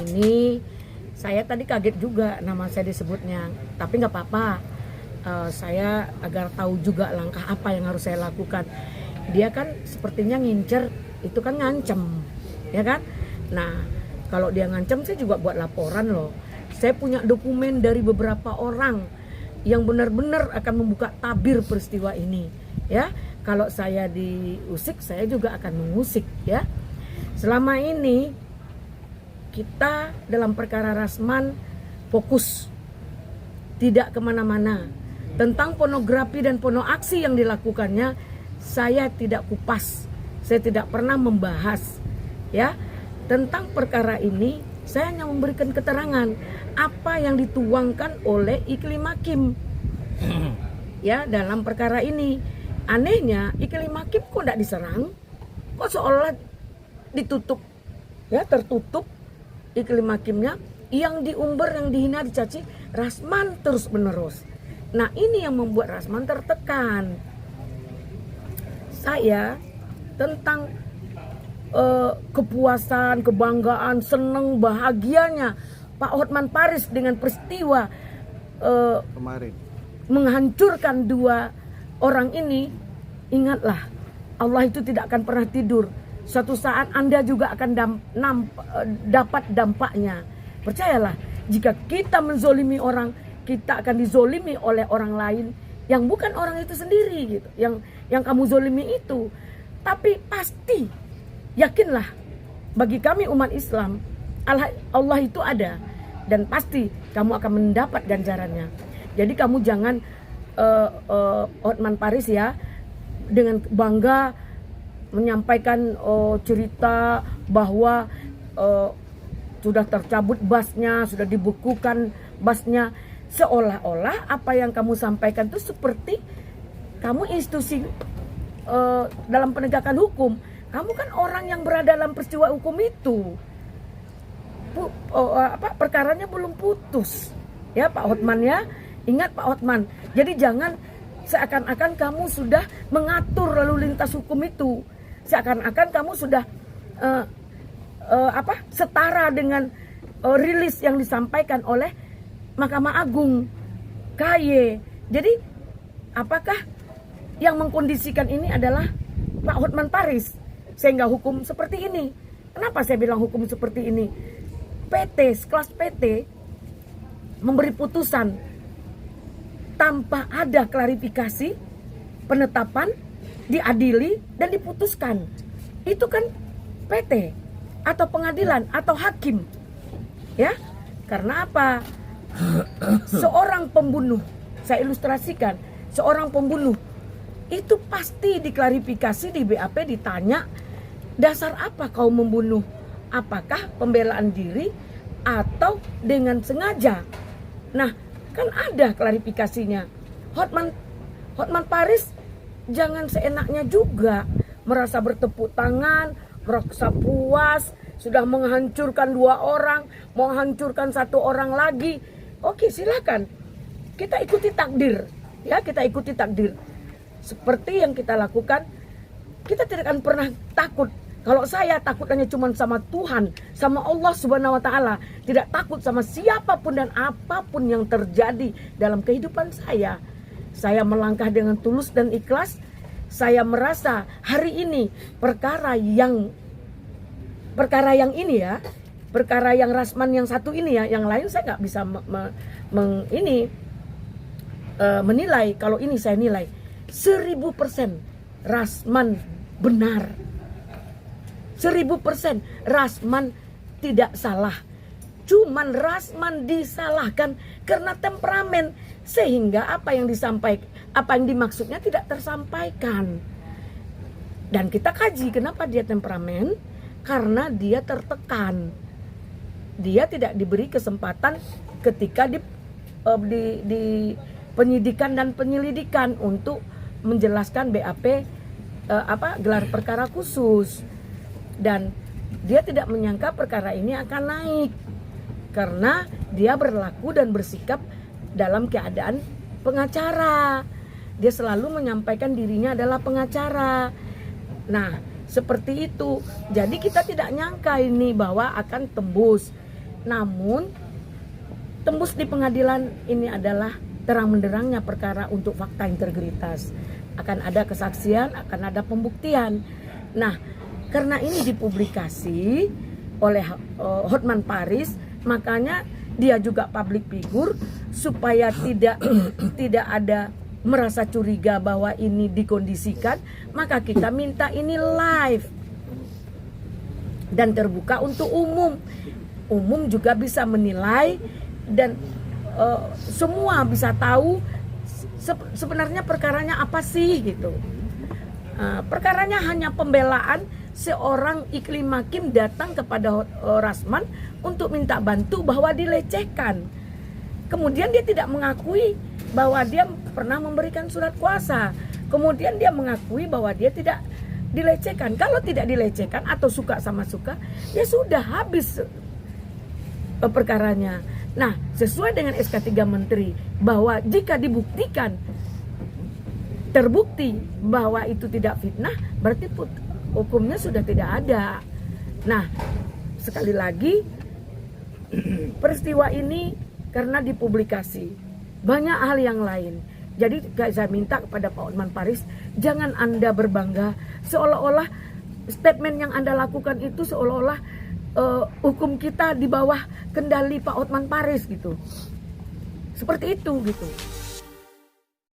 ini saya tadi kaget juga nama saya disebutnya, tapi nggak apa-apa. Saya agar tahu juga langkah apa yang harus saya lakukan. Dia kan sepertinya ngincer, itu kan ngancem, ya kan? Nah, kalau dia ngancem saya juga buat laporan loh. Saya punya dokumen dari beberapa orang yang benar-benar akan membuka tabir peristiwa ini, ya. Kalau saya diusik, saya juga akan mengusik, ya. Selama ini kita dalam perkara Rasman fokus, tidak kemana-mana. Tentang pornografi dan porno aksi yang dilakukannya, saya tidak kupas, saya tidak pernah membahas, ya. Tentang perkara ini, saya hanya memberikan keterangan apa yang dituangkan oleh Iklim Hakim, ya, dalam perkara ini. Anehnya Iklim Hakim kok tidak diserang, kok seolah ditutup, ya, tertutup. Iklim Hakimnya yang diumbar, yang dihina, dicaci Rasman terus menerus. Nah, ini yang membuat Rasman tertekan. Saya tentang kepuasan, kebanggaan, seneng, bahagianya Pak Hotman Paris dengan peristiwa kemarin menghancurkan dua orang ini. Ingatlah, Allah itu tidak akan pernah tidur. Suatu saat Anda juga akan dapat dampaknya. Percayalah, jika kita menzolimi orang, kita akan dizolimi oleh orang lain yang bukan orang itu sendiri, gitu. Yang kamu zolimi itu. Tapi pasti, yakinlah, bagi kami umat Islam, Allah itu ada, dan pasti kamu akan mendapat ganjarannya. Jadi kamu jangan Hotman Paris, ya, dengan bangga menyampaikan cerita bahwa sudah tercabut basnya, sudah dibekukan basnya, seolah-olah apa yang kamu sampaikan itu seperti kamu institusi dalam penegakan hukum. Kamu kan orang yang berada dalam peristiwa hukum itu. Perkaranya belum putus, ya Pak Hotman, ya. Ingat Pak Hotman. Jadi jangan seakan-akan kamu sudah mengatur lalu lintas hukum itu. Seakan-akan kamu sudah setara dengan rilis yang disampaikan oleh Mahkamah Agung, KY. Jadi apakah yang mengkondisikan ini adalah Pak Hotman Paris sehingga hukum seperti ini? Kenapa saya bilang hukum seperti ini? PT, kelas PT memberi putusan tanpa ada klarifikasi, penetapan, diadili dan diputuskan. Itu kan PT atau pengadilan atau hakim, ya. Karena apa? Seorang pembunuh, saya ilustrasikan, seorang pembunuh itu pasti diklarifikasi di BAP, ditanya dasar apa kau membunuh, apakah pembelaan diri atau dengan sengaja. Nah, kan ada klarifikasinya. Hotman Paris jangan seenaknya juga merasa bertepuk tangan, merasa puas, sudah menghancurkan dua orang, mau hancurkan satu orang lagi. Oke, silakan. Kita ikuti takdir, ya, kita ikuti takdir. Seperti yang kita lakukan, kita tidak akan pernah takut. Kalau saya takut hanya cuma sama Tuhan, sama Allah Subhanahu wa Ta'ala, tidak takut sama siapapun dan apapun yang terjadi dalam kehidupan saya. Saya melangkah dengan tulus dan ikhlas. Saya merasa hari ini perkara yang ini, ya, perkara yang Rasman yang satu ini, ya, yang lain saya nggak bisa menilai. Kalau ini saya nilai 1000% Rasman benar, 1000% Rasman tidak salah. Cuman Rasman disalahkan karena temperamen, sehingga apa yang disampaikan, apa yang dimaksudnya tidak tersampaikan. Dan kita kaji kenapa dia temperamen, karena dia tertekan. Dia tidak diberi kesempatan ketika di penyidikan dan penyelidikan untuk menjelaskan BAP gelar perkara khusus. Dan dia tidak menyangka perkara ini akan naik karena dia berlaku dan bersikap dalam keadaan pengacara. Dia selalu menyampaikan dirinya adalah pengacara. Nah, seperti itu. Jadi kita tidak nyangka ini bahwa akan tembus. Namun tembus di pengadilan ini adalah terang menderangnya perkara untuk fakta integritas. Akan ada kesaksian, akan ada pembuktian. Nah, karena ini dipublikasi oleh Hotman Paris, makanya dia juga public figure supaya tidak ada merasa curiga bahwa ini dikondisikan, maka kita minta ini live dan terbuka untuk umum. Umum juga bisa menilai dan semua bisa tahu sebenarnya perkaranya apa sih gitu. Perkaranya hanya pembelaan seorang Iklim Hakim datang kepada Rasman untuk minta bantu bahwa dilecehkan. Kemudian dia tidak mengakui bahwa dia pernah memberikan surat kuasa. Kemudian dia mengakui bahwa dia tidak dilecehkan. Kalau tidak dilecehkan atau suka sama suka, ya sudah habis perkaranya. Nah, sesuai dengan SK 3 Menteri bahwa jika dibuktikan terbukti bahwa itu tidak fitnah, berarti hukumnya sudah tidak ada. Nah, sekali lagi peristiwa ini karena dipublikasi banyak hal yang lain. Jadi saya minta kepada Pak Hotman Paris, jangan Anda berbangga seolah-olah statement yang Anda lakukan itu seolah-olah hukum kita di bawah kendali Pak Hotman Paris gitu. Seperti itu gitu.